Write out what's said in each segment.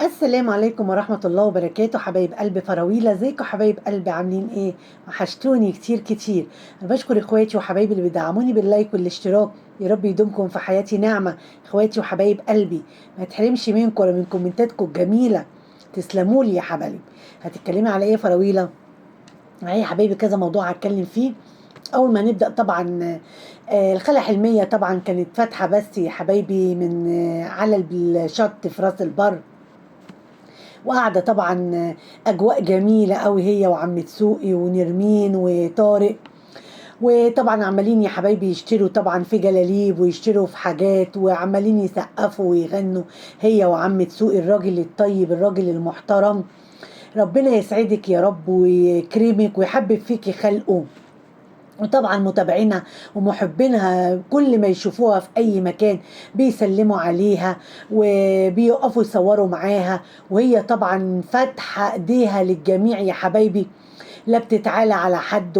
السلام عليكم ورحمة الله وبركاته، حبايب قلب فراويلة. ازيكم حبايب قلبي؟ عاملين ايه؟ وحشتوني كتير كتير. انا بشكر اخواتي وحبايبي اللي بيدعموني باللايك والاشتراك. يا رب يدومكم في حياتي نعمة. اخواتي وحبايب قلبي، ما تحرمش منكم ولا من كومنتاتكم الجميلة. تسلموا لي يا حبايبي. هتتكلمي على ايه يا فراويلة؟ معايا يا حبايبي كذا موضوع هتكلم فيه. اول ما نبدا طبعا، الخالة حلمية طبعا كانت فاتحة بس يا حبايبي من على الشط في راس البر. وقاعدة طبعا، أجواء جميلة قوي هي وعم تسوقي ونرمين وطارق. وطبعا عمالين يا حبايبي يشتروا طبعا في جلاليب ويشتروا في حاجات وعمالين يسقفوا ويغنوا. هي وعم تسوقي الراجل الطيب الراجل المحترم. ربنا يسعدك يا رب ويكرمك ويحبب فيكي خلقه. وطبعا متابعينها ومحبينها كل ما يشوفوها في اي مكان بيسلموا عليها وبيقفوا يصوروا معاها. وهي طبعا فاتحه ايديها للجميع يا حبايبي. لا بتتعالى على حد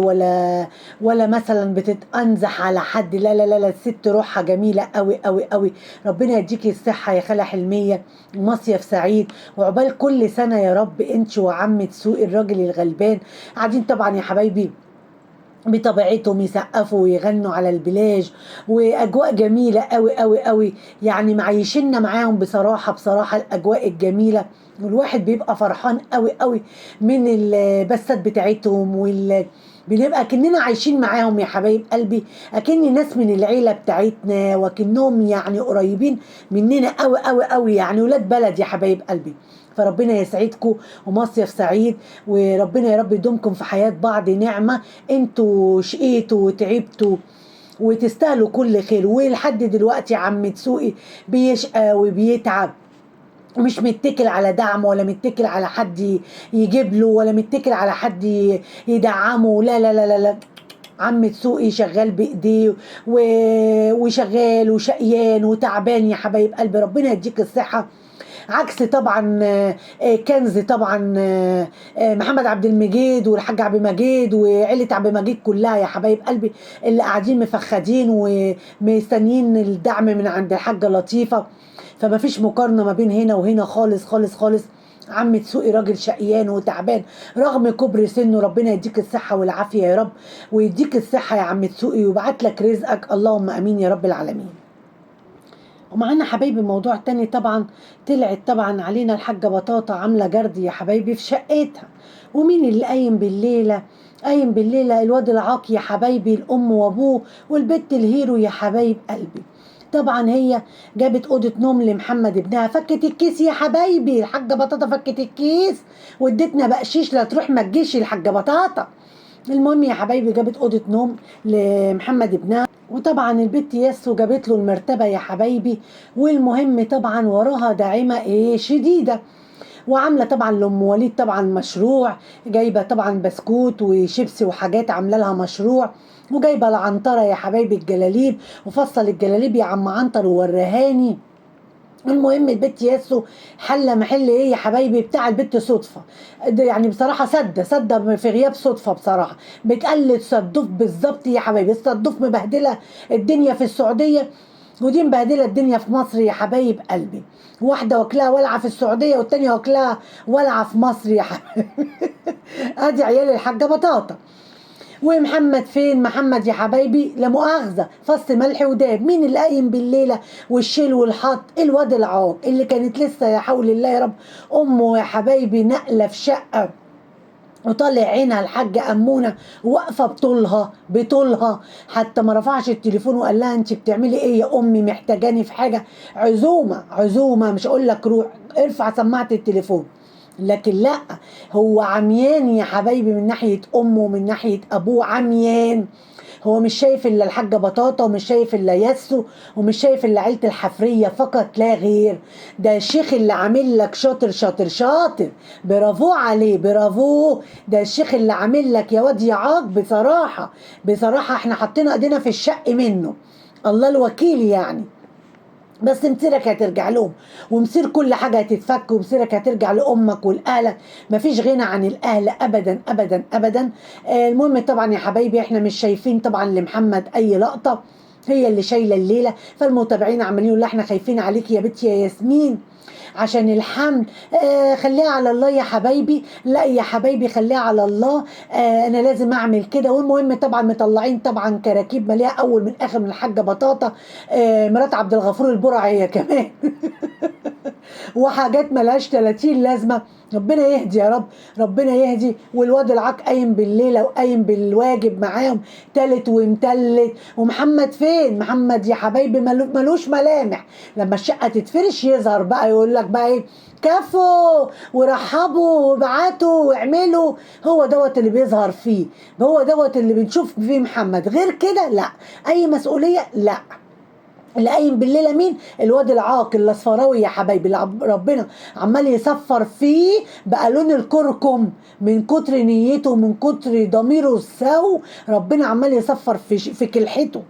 ولا مثلا بتتأنزح على حد. لا لا لا لا، الست روحها جميله قوي قوي قوي. ربنا يديكي الصحه يا خالة حلميه. مصيف سعيد وعقبال كل سنه يا رب انت وعم تسوقي الراجل الغلبان. قاعدين طبعا يا حبايبي بطبيعتهم يسقفوا ويغنوا على البلاج. واجواء جميله قوي قوي قوي. يعني معيشنا معاهم بصراحه بصراحه الاجواء الجميله. والواحد بيبقى فرحان قوي قوي من البسات بتاعتهم بنبقى كأننا عايشين معاهم يا حبايب قلبي. اكن ناس من العيله بتاعتنا وكأنهم يعني قريبين مننا قوي قوي قوي، يعني ولاد بلد يا حبايب قلبي. فربنا يسعدكم ومصيف سعيد. وربنا يا رب يدومكم في حياة بعض نعمة. انتوا شقيتوا وتعبتوا وتستاهلوا كل خير. ولحد دلوقتي عم تسوقي بيشقى وبيتعب ومش متكل على دعم ولا متكل على حد يجيب له ولا متكل على حد يدعمه. لا لا لا لا لا. عم تسوقي شغال بايديه وشغال وشقيان وتعبان يا حبايب قلبي. ربنا يديك الصحه. عكس طبعا كنز طبعا، محمد عبد المجيد والحاج عبد المجيد وعيله عبد المجيد كلها يا حبايب قلبي. اللي قاعدين مفخدين ومستنيين الدعم من عند الحاجه لطيفه. فما فيش مقارنه ما بين هنا وهنا خالص خالص خالص. عم تسوقي راجل شقيان وتعبان رغم كبر سنه. ربنا يديك الصحه والعافيه يا رب. ويديك الصحه يا عم تسوقي ويبعت لك رزقك اللهم امين يا رب العالمين. ومعانا حبايبي موضوع تاني طبعا. طلعت طبعا علينا الحاجة بطاطا عاملة جرد يا حبايبي في شقتها. ومين اللي قايم بالليلة؟ قايم بالليلة الواد العاق يا حبايبي، الأم وأبوه والبت الهيرو يا حبايب قلبي. طبعا هي جابت أوضة نوم لمحمد ابنها. فكت الكيس يا حبايبي، الحاجة بطاطا فكت الكيس وادتنا بقشيش لا تروح ما تجيش الحاجة بطاطا. المهم يا حبايبي جابت أوضة نوم لمحمد ابنها. وطبعا البت ياسو جابت له المرتبة يا حبايبي. والمهم طبعا وراها داعمة ايه شديدة. وعامله طبعا لام وليد طبعا مشروع. جايبه طبعا بسكوت وشيبسي وحاجات عامله لها مشروع. وجايبه العنتره يا حبايبي الجلاليب وفصل الجلاليب يا عم عنتر وورهاني. المهم البت ياسو حل محل ايه يا حبايبي بتاع البت صدفه. ده يعني بصراحه سده في غياب صدفه بصراحه. بتقلد صدوف بالظبط يا حبايبي. الصدوف مبهدله الدنيا في السعوديه ودي مبهدله الدنيا في مصر يا حبايب قلبي. واحده واكلها ولعه في السعوديه والتانيه واكلها ولعه في مصر يا حبايبي. ادي عيال الحاجه بطاطا. ومحمد فين محمد يا حبايبي؟ لا مؤاخذه فص ملح وداب. مين اللي قايم بالليله والشيل والحط؟ الواد العاق اللي كانت لسه يا حول الله يا رب امه يا حبايبي نقله في شقه. وطالع عينها الحاجة أمونة واقفة بطولها بطولها. حتى ما رفعش التليفون وقال لها انت بتعملي ايه يا امي محتاجاني في حاجة؟ عزومة عزومة مش اقول لك روح ارفع سماعة التليفون. لكن لا، هو عميان يا حبايبي من ناحية امه ومن ناحية ابوه عميان. هو مش شايف الا الحاجه بطاطا ومش شايف الا ياسو ومش شايف الا عيله الحفريه فقط لا غير. ده الشيخ اللي عامل لك شاطر شاطر شاطر. برافو عليه برافو. ده الشيخ اللي عامل لك يا واد يا عاق بصراحه. بصراحه احنا حطينا ايدينا في الشق منه. الله الوكيل يعني. بس مصيرك هترجع لهم ومصير كل حاجة هتتفك ومصيرك هترجع لأمك ولأهلك. مفيش غنى عن الأهل أبدا أبدا أبدا. المهم طبعا يا حبايبي احنا مش شايفين طبعا لمحمد أي لقطة. هي اللي شايله الليله. فالمتابعين عمالين يقولوا احنا خايفين عليك يا بنتي يا ياسمين عشان الحمل. خليها على الله يا حبايبي، لا يا حبايبي خليها على الله. انا لازم اعمل كده. والمهم طبعا مطلعين طبعا كراكيب مليها اول من اخر من الحاجه بطاطا، مرات عبد الغفور البرعي هي كمان وحاجات ملهاش 30 لازمه. ربنا يهدي يا رب، ربنا يهدي. والواد العاق قايم بالليله وقايم بالواجب معاهم تالت ومتلت. ومحمد فين؟ محمد يا حبايبي ملوش ملامح. لما الشقه تتفرش يظهر بقى يقول لك بقى ايه، كفوا ورحبوا وابعتوا واعملوا. هو دوت اللي بيظهر فيه، هو دوت اللي بنشوف فيه محمد. غير كده لا، اي مسؤوليه لا. اللي قايم بالليله مين؟ الواد العاق الاصفراوي يا حبايبي، اللي ربنا عمال يصفر فيه بقى لون الكركم من كتر نيته ومن كتر ضميره السو. ربنا عمال يصفر في كلحته.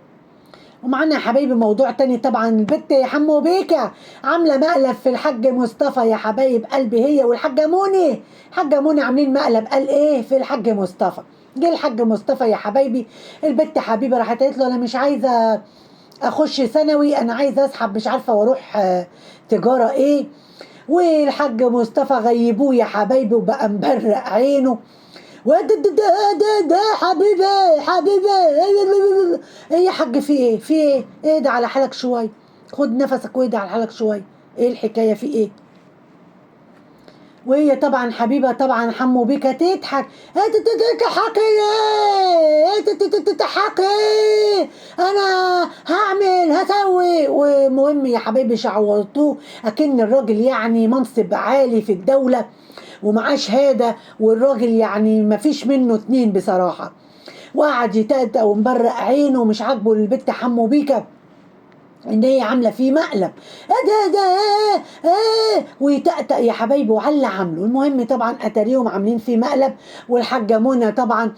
ومعانا يا حبايبي موضوع تاني طبعا، البت يا حمو بيكا عامله مقلب في الحاج مصطفى يا حبايب قلبي، هي والحاجه منى. الحاجه منى عاملين مقلب. قال ايه في الحاج مصطفى؟ جه الحاج مصطفى يا حبايبي، البت حبيبه راحت قالت له انا مش عايزه اخش ثانوي، انا عايزه اسحب مش عارفه واروح تجاره ايه. والحاج مصطفى غيبوه يا حبايبي وبقى مبرق عينه. وده ده ده ده ده حبيبي حبيبي. ايه يا حاج في ايه؟ في ايه؟ اهدى على حالك شويه، خد نفسك واهدى على حالك شويه. ايه الحكايه في ايه؟ وهي طبعا حبيبه طبعا حمو بيكا تضحك. تضحكي ايه؟ تضحكي ايه؟ انا هعمل هسوي. ومهم يا حبيبي شعوطوه اكن الراجل يعني منصب عالي في الدوله ومعاه شهاده، والراجل يعني ما فيش منه اتنين بصراحه. وقعد يتأتأ ومبرق عينه ومش عاجبه البت حمو بيكا ان هي عامله فيه مقلب. ايه ويتأتأ يا حبايبي وعلى عامله. المهم طبعا اتاريهم عاملين فيه مقلب. والحاجه منى طبعا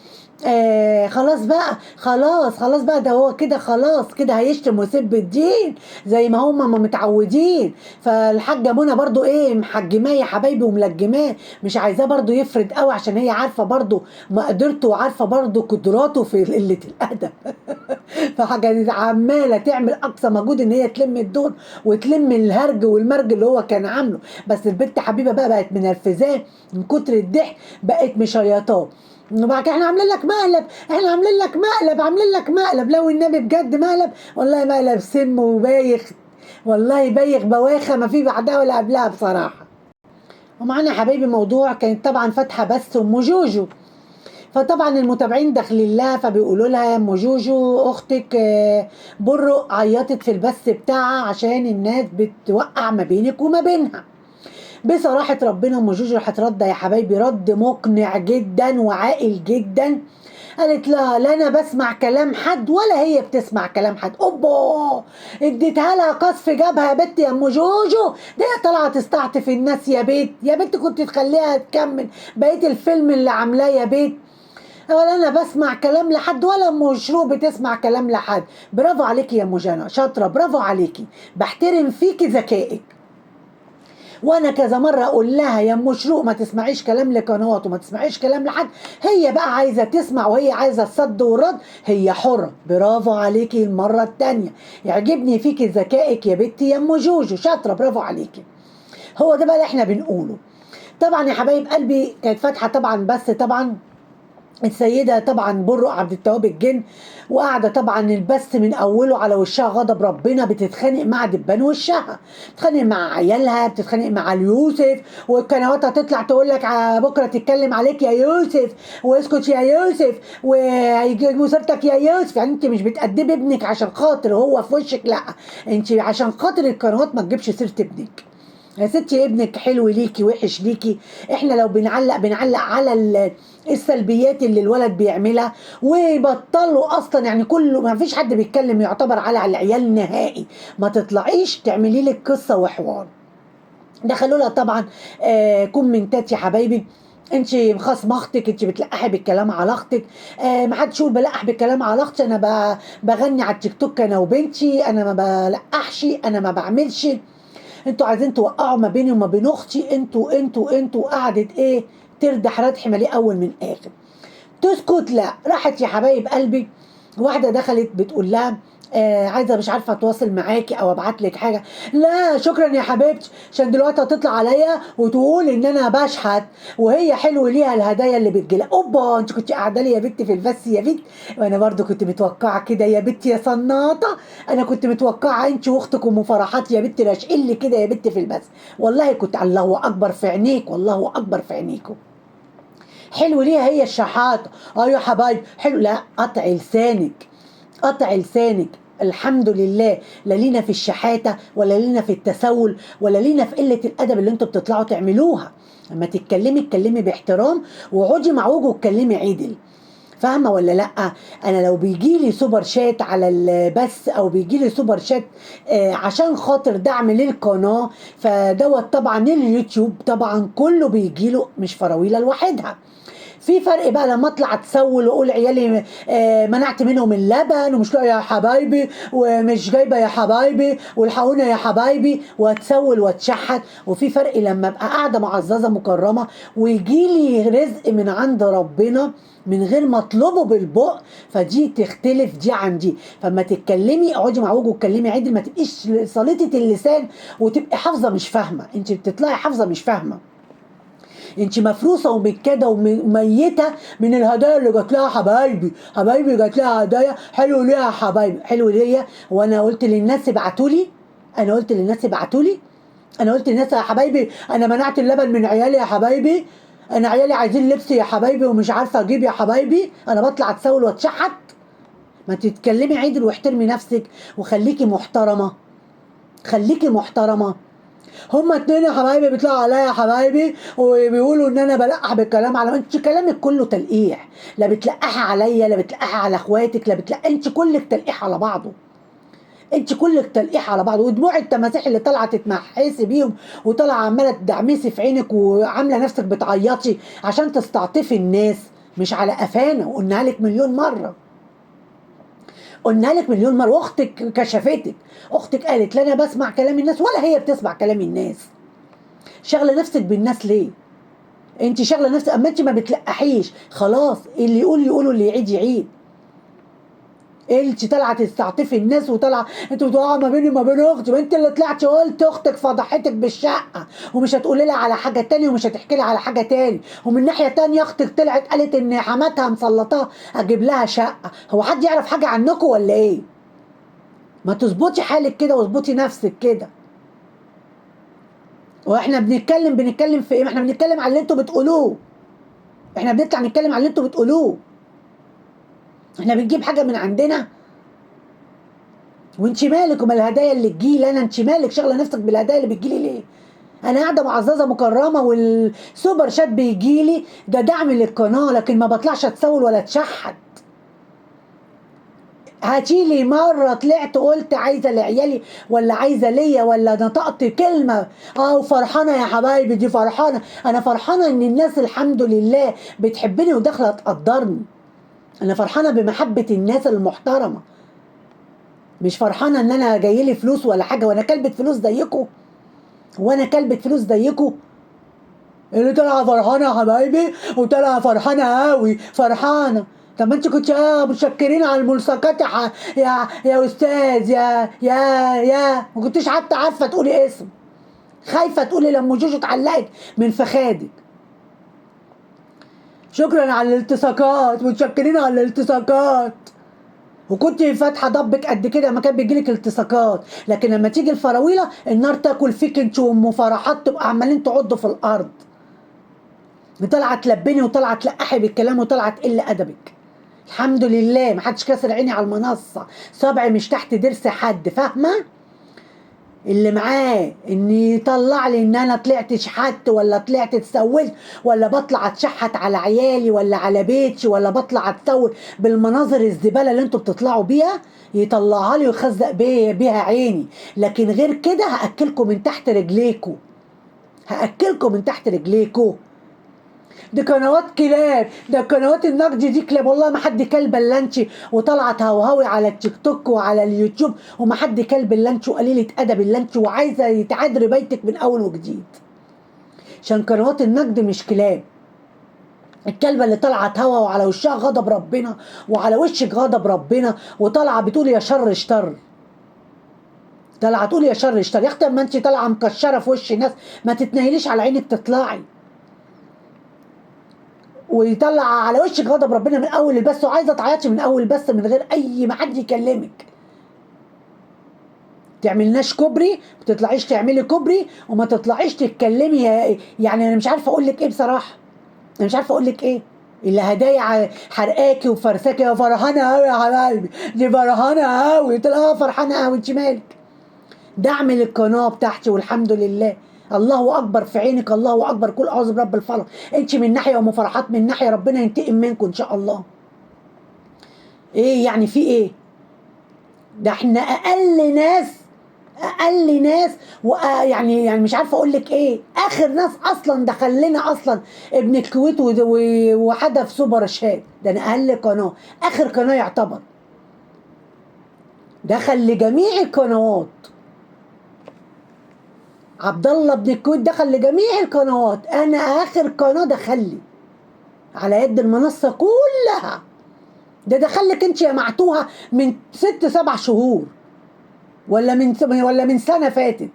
خلاص بقى، خلاص بقى، ده هو كده خلاص كده هيشتم ويسب الدين زي ما هم ما متعودين. فالحاجه منى برضو ايه محجماه يا حبايبي وملجماه، مش عايزاه برضو يفرد قوي عشان هي عارفه برضو مقدرته وعارفه برضو قدراته في قله الادب فحاجه عماله تعمل اقصى مجهود ان هي تلم الدور وتلم الهرج والمرج اللي هو كان عامله. بس البت حبيبه بقى بقت منرفزاه من كتر الضحك، بقت مشيطاه. وبعد كده احنا عاملين لك مقلب، احنا عاملين لك مقلب لو النبي بجد مقلب. والله مقلب سم وبايخ، والله بايخ بواخه ما في بعدها ولا قبلها بصراحه. ومعانا يا حبايبي موضوع كانت طبعا فاتحه بس ام جوجو. فطبعا المتابعين داخلين لها فبيقولوا لها يا ام جوجو اختك برو عيطت في البث بتاعها عشان الناس بتوقع ما بينك وما بينها. بصراحه ربنا ام جوجو راحت رد يا حبايبي رد مقنع جدا وعاقل جدا. قالت لها لا انا بسمع كلام حد ولا هي بتسمع كلام حد. اوبا، اديتها لها قصف جبهه يا بنت يا ام جوجو. دي طالعه تستعطف الناس يا بيت، يا بنت كنت تخليها تكمل بقيه الفيلم اللي عاملاه يا بيت. ولا انا بسمع كلام لحد ولا ام شروق بتسمع كلام لحد. برافو عليكي يا ام جنى، شاطره، برافو عليكي، بحترم فيكي ذكائك. وانا كذا مره اقول لها يا ام شروق ما تسمعيش كلام لقنوات وما تسمعيش كلام لحد. هي بقى عايزه تسمع وهي عايزه الصد والرد، هي حره. برافو عليكي المره التانيه، يعجبني فيكي ذكائك يا بنتي يا ام جوجو، شاطره، برافو عليكي. هو ده بقى اللي احنا بنقوله. طبعا يا حبايب قلبي كانت فاتحه طبعا بس طبعا السيدة طبعا برق عبد التواب الجن، وقاعدة طبعا البث من أوله على وشها غضب ربنا، بتتخانق مع دبان وشها، بتتخانق مع عيالها، بتتخانق مع اليوسف. والقنوات هتطلع تقول لك بكرة تتكلم عليك يا يوسف واسكت يا يوسف وهيجيبوا سيرتك يا يوسف. يعني انت مش بتأدبي ابنك عشان خاطر هو في وشك، لا، انت عشان خاطر القنوات ما تجيبش سيرة ابنك. يا ستي ابنك حلو ليكي وحش ليكي، احنا لو بنعلق على السلبيات اللي الولد بيعملها ويبطلوا اصلا. يعني كله ما فيش حد بيتكلم يعتبر على العيال نهائي. ما تطلعيش تعملي لك قصه وحوار. دخلوا لها طبعا كومنتات يا حبايبي، انت خاصمه اختك، انت بتلقحي بالكلام على اختك. ما حدش يقول بلقح بالكلام على اختي، انا بغني على التيك توك انا وبنتي، انا ما بلقحش، انا ما بعملش. انتوا عايزين توقعوا ما بيني وما بين اختي، انتوا قعدت ايه تردح ردح ماليه اول من اخر. تسكت؟ لا. راحت يا حبايب قلبي واحده دخلت بتقول لها عايزه مش عارفه اتواصل معاكي او ابعت لك حاجه. لا شكرا يا حبيبتي، عشان دلوقتي هتطلع عليا وتقول ان انا بشحت، وهي حلو ليها الهدايا اللي بتجيلها. اوبا، انت كنت قاعده لي يا بنتي في البث يا بنت، وانا برضو كنت متوقعه كده يا بنتي يا صناطه. انا كنت متوقعه انت واختك ام فرحات يا بنتي راشقين لي كده يا بنتي في البث. والله كنت الله اكبر في عينيك، والله اكبر في عينيكم. حلو ليها هي الشحاته. اه يا حبايبي حلو. لا قطع لسانك، قطع لسانك. الحمد لله لا لينا في الشحاته ولا لينا في التسول ولا لينا في قله الادب اللي انتوا بتطلعوا تعملوها. لما تتكلمي اتكلمي باحترام، وعودي مع وجهه اتكلمي عدل. فاهمه ولا لا؟ انا لو بيجي لي سوبر شات على البث او بيجي لي سوبر شات عشان خاطر دعم للقناه، فدوت طبعا اليوتيوب طبعا كله بيجي له، مش فراويله لوحدها. في فرق بقى لما اطلع اتسول واقول عيالي منعت منهم اللبن ومش لاقيه يا حبايبي ومش جايبه يا حبايبي والحقونا يا حبايبي، واتسول واتشحت. وفي فرق لما ابقى قاعده معززه مكرمه ويجي لي رزق من عند ربنا من غير ما اطلبه بالبق، فدي تختلف دي عن دي. فما تتكلمي اقعدي مع وجهه واتكلمي عدل، ما تبقيش سليطه اللسان وتبقي حافظه مش فاهمه. انت بتطلعي حافظه مش فاهمه، انت مفروسه ومكده وميته من الهدايا اللي جات لها. حبايبي حبايبي جات لها هدايا حلو ليها يا حبايبي، حلو ليا. وانا قلت للناس ابعتوا لي، انا قلت للناس ابعتوا لي، انا قلت للناس يا حبايبي انا منعت اللبن من عيالي يا حبايبي، انا عيالي عايزين لبس يا حبايبي ومش عارفه اجيب يا حبايبي، انا بطلع اتسول واتشحت. ما تتكلمي عدل واحترمي نفسك وخليكي محترمه، خليكي محترمه. هما اتنين يا حبايبي بيطلعوا عليا يا حبايبي وبيقولوا ان انا بلقح بالكلام على، انت كلامك كله تلقيح، لا بتلقحي عليا لا بتلقحي على اخواتك لا انت كلك تلقيح على بعضه، انت كلك تلقيح على بعض. ودموع التماسيح اللي طالعه تتمحسي بيهم وطالعه عماله تدعمسي في عينك وعامله نفسك بتعيطي عشان تستعطفي الناس، مش على قفانا. وقلنا لك مليون مره، قلنا لك مليون مره، واختك كشفتك، اختك قالت لا انا بسمع كلام الناس ولا هي بتسمع كلام الناس. شغله نفسك بالناس ليه؟ انت شغله نفسك، اما انت ما بتلقحيش خلاص، اللي يقول يقول واللي يعيد يعيد. انت طالعه تستعطفي الناس وطالعه انتوا بتوقعوا ما بيني وما بين اختي، ما انت اللي طلعتي قلت اختك فضحتك بالشقه ومش هتقولي لها على حاجه تانية ومش هتحكي لها على حاجه تاني. ومن ناحيه تانية اختك طلعت قالت ان حماتها مسلطاها اجيب لها شقه. هو حد يعرف حاجه عنكم ولا ايه؟ ما تظبطي حالك كده واظبطي نفسك كده. واحنا بنتكلم في ايه؟ ما احنا بنتكلم على اللي انتوا بتقولوه، احنا بنطلع نتكلم على اللي انتوا بتقولوه، احنا بنجيب حاجه من عندنا. وانت مالك وما الهدايا اللي تجيلي انا؟ انت مالك شغله نفسك بالهدايا اللي بتجيلي ليه؟ انا قاعده معززه مكرمه والسوبر شات بيجيلي ده دعم للقناه، لكن ما بطلعش اتسول ولا اتشحت. هاتيلي مره طلعت قلت عايزه لعيالي ولا عايزه ليا ولا نطقت كلمه وفرحانه يا حبايبي؟ دي فرحانه، انا فرحانه ان الناس الحمد لله بتحبني وداخله تقدرني، انا فرحانه بمحبه الناس المحترمه، مش فرحانه ان انا جايلي فلوس ولا حاجه. وانا كلبة فلوس زيكم؟ وانا كلبة فلوس زيكم؟ اللي طالعه فرحانه يا حبايبي وطالعه فرحانه قوي فرحانه. طب ما انت كنت متشكرين على الملصقات يا استاذ يا ما كنتش حتى عارفه تقولي اسم، خايفه تقولي لما جوجو اتعلقت من فخادك. شكرا على الالتصاقات، متشكرين على الالتصاقات. وكنت فاتحه ضبك قد كده ما كان بيجيلك التصاقات، لكن لما تيجي الفراويله النار تاكل فيك انت وام فرحات تبقى عمالين تعضوا في الارض. طالعه تلبني وطالعه تلقحي بالكلام وطالعه تقل ادبك. الحمد لله ما حدش كسر عيني على المنصه، صبعي مش تحت ضرس حد، فاهمه؟ اللي معاه ان يطلع لي ان انا طلعت شحت ولا طلعت اتسولت ولا بطلع اتشحت على عيالي ولا على بيتي ولا بطلع اتسول بالمناظر الزباله اللي انتوا بتطلعوا بيها، يطلعها لي ويخزق بيها عيني. لكن غير كده هاكلكم من تحت رجليكم، هاكلكم من تحت رجليكم. دي قنوات كلاب، ده قنوات النقد دي كلاب، والله ما حد كلب الا انت وطالعه تهوهوي على التيك توك وعلى اليوتيوب، وما حد كلب الا انت وقليله ادب الا انت وعايزه يتعادر بيتك من اول وجديد. عشان قنوات النقد مش كلاب، الكلبه اللي طالعه هوا وعلى وشها غضب ربنا وعلى وشك غضب ربنا وطالعه بتقول يا شر اشتر، طالعه تقول يا شر اشتر. يا اختي اما انت طالعه مكشره في وش الناس ما تتنيليش على عينك تطلعي، ويطلع على وشك غضب ربنا من اول البث، وعايزه تعيطي من اول البث من غير اي ما حد يكلمك. تعملناش كوبري، ما تطلعيش تعملي كوبري وما تطلعيش تتكلمي. يعني انا مش عارفه اقول لك ايه بصراحه، انا مش عارفه اقول لك ايه. اللي هدايا حرقاكي وفرساكي يا فرحانه قوي يا حبايبي، دي فرحانه قوي. قلت لها فرحانه قوي، انت مالك؟ دعم للقناه بتاعتي والحمد لله. الله اكبر في عينك، الله اكبر، كل اعوذ برب الفلق. انت من ناحيه وام فرحات من ناحيه، ربنا ينتقم منكم ان شاء الله. ايه يعني في ايه؟ ده احنا اقل ناس، اقل ناس. يعني مش عارفه اقول لك ايه. اخر ناس اصلا دخل لنا اصلا ابن الكويت وحدث سوبر شاد، ده انا اقل قناه، اخر قناه يعتبر دخل لجميع القنوات. عبد الله بن الكويت دخل لجميع القنوات، انا اخر قناه دخل لي على يد المنصه كلها. ده دخل لك انت يا معتوها من 6 7 شهور، ولا من سنه فاتت.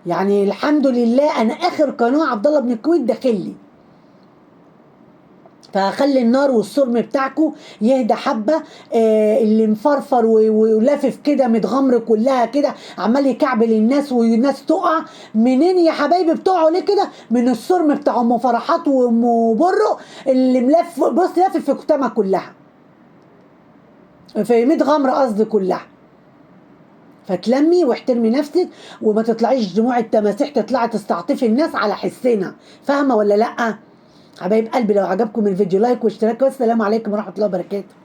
يعني الحمد لله انا اخر قناه عبد الله بن الكويت داخل لي. فخلي النار والسرم بتاعكم يهدى حبه. اللي مفرفر ولافف كده متغمر كلها كده عمال يكعبل الناس والناس تقع. منين يا حبايبي بتقعوا ليه كده؟ من السرم بتاع ام فرحات وام برو اللي ملف، بص لافف في كتامها كلها، في متغمره قصدي كلها. فتلمي واحترمي نفسك وما تطلعيش دموع التماسيح تطلعي تستعطفي الناس على حسنا. فاهمه ولا لا؟ حبايب قلبي لو عجبكم الفيديو لايك واشتراك، والسلام عليكم ورحمه الله وبركاته.